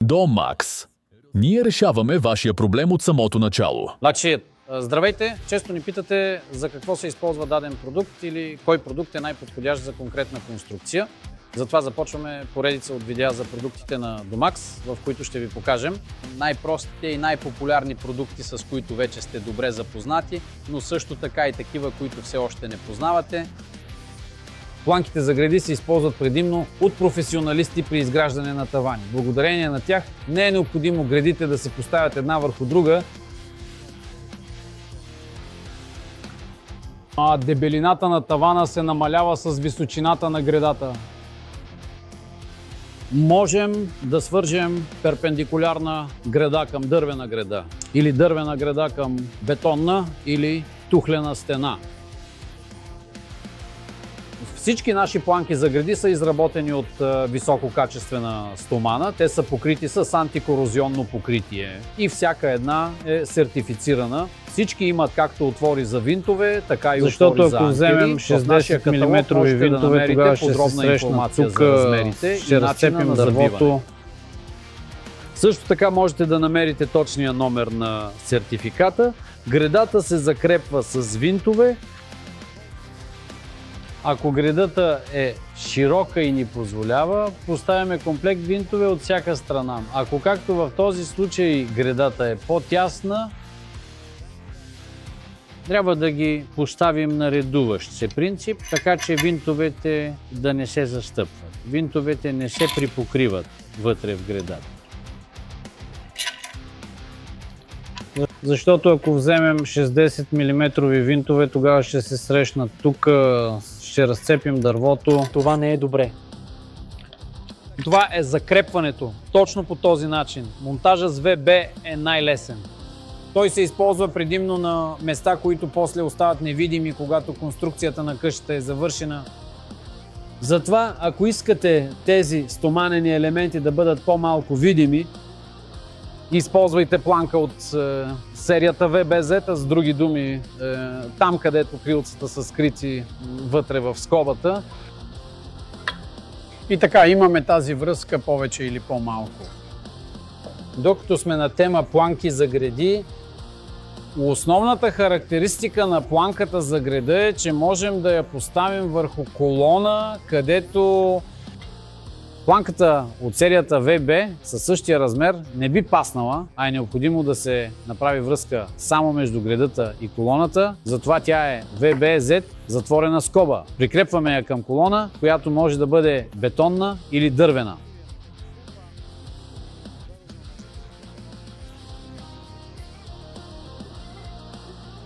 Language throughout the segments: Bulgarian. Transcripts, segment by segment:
Domax. Ние решаваме вашия проблем от самото начало. Значи, здравейте! Често ни питате за какво се използва даден продукт или кой продукт е най-подходящ за конкретна конструкция. Затова започваме поредица от видеа за продуктите на Domax, в които ще ви покажем най-простите и най-популярни продукти, с които вече сте добре запознати, но също така и такива, които все още не познавате. Планките за греди се използват предимно от професионалисти при изграждане на тавани. Благодарение на тях не е необходимо гредите да се поставят една върху друга, а дебелината на тавана се намалява с височината на гредата. Можем да свържем перпендикулярна греда към дървена греда или дървена греда към бетонна или тухлена стена. Всички наши планки за греди са изработени от висококачествена стомана. Те са покрити с антикорозионно покритие и всяка една е сертифицирана. Всички имат както отвори за винтове, така и отвори за анкери. Защото ако вземем 60 мм винтове, тогава ще се срещна тук, ще разцепим дървото. Също така можете да намерите точния номер на сертификата. Гредата се закрепва с винтове. Ако гредата е широка и ни позволява, поставяме комплект винтове от всяка страна. Ако както в този случай гредата е по-тясна, трябва да ги поставим на редуващ се принцип, така че винтовете да не се застъпват. Винтовете не се припокриват вътре в гредата. Защото ако вземем 60 мм винтове, тогава ще се срещнат тук, ще разцепим дървото. Това не е добре. Това е закрепването. Точно по този начин. Монтажът с ВБ е най-лесен. Той се използва предимно на места, които после остават невидими, когато конструкцията на къщата е завършена. Затова, ако искате тези стоманени елементи да бъдат по-малко видими, използвайте планка от серията VBZ, с други думи, там където крилцата са скрити вътре в скобата. И така, имаме тази връзка повече или по-малко. Докато сме на тема планки за греди, основната характеристика на планката за греда е, че можем да я поставим върху колона, където планката от серията VB със същия размер не би паснала, а е необходимо да се направи връзка само между гредата и колоната. Затова тя е VBZ, затворена скоба. Прикрепваме я към колона, която може да бъде бетонна или дървена.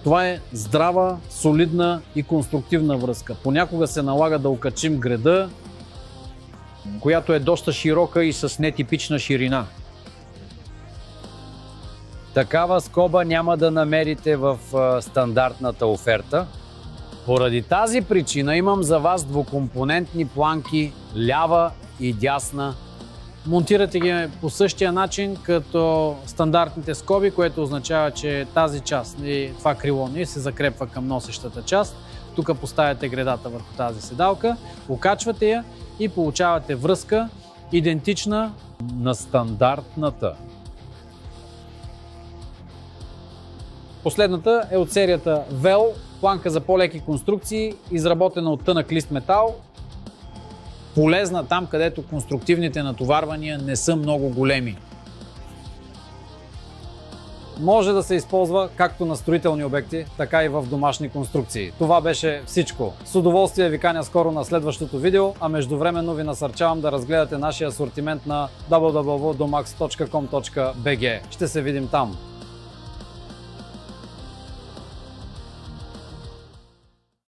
Това е здрава, солидна и конструктивна връзка. Понякога се налага да окачим греда, която е доста широка и с нетипична ширина. Такава скоба няма да намерите в стандартната оферта. Поради тази причина имам за вас двукомпонентни планки лява и дясна. Монтирате ги по същия начин като стандартните скоби, което означава, че тази част и това крило не се закрепва към носещата част. Тук поставяте гредата върху тази седалка, окачвате я и получавате връзка, идентична на стандартната. Последната е от серията VEL, планка за по-леки конструкции, изработена от тънък лист метал, полезна там, където конструктивните натоварвания не са много големи. Може да се използва както на строителни обекти, така и в домашни конструкции. Това беше всичко. С удоволствие ви каня скоро на следващото видео, а междувременно ви насърчавам да разгледате нашия асортимент на www.domax.com.bg. Ще се видим там.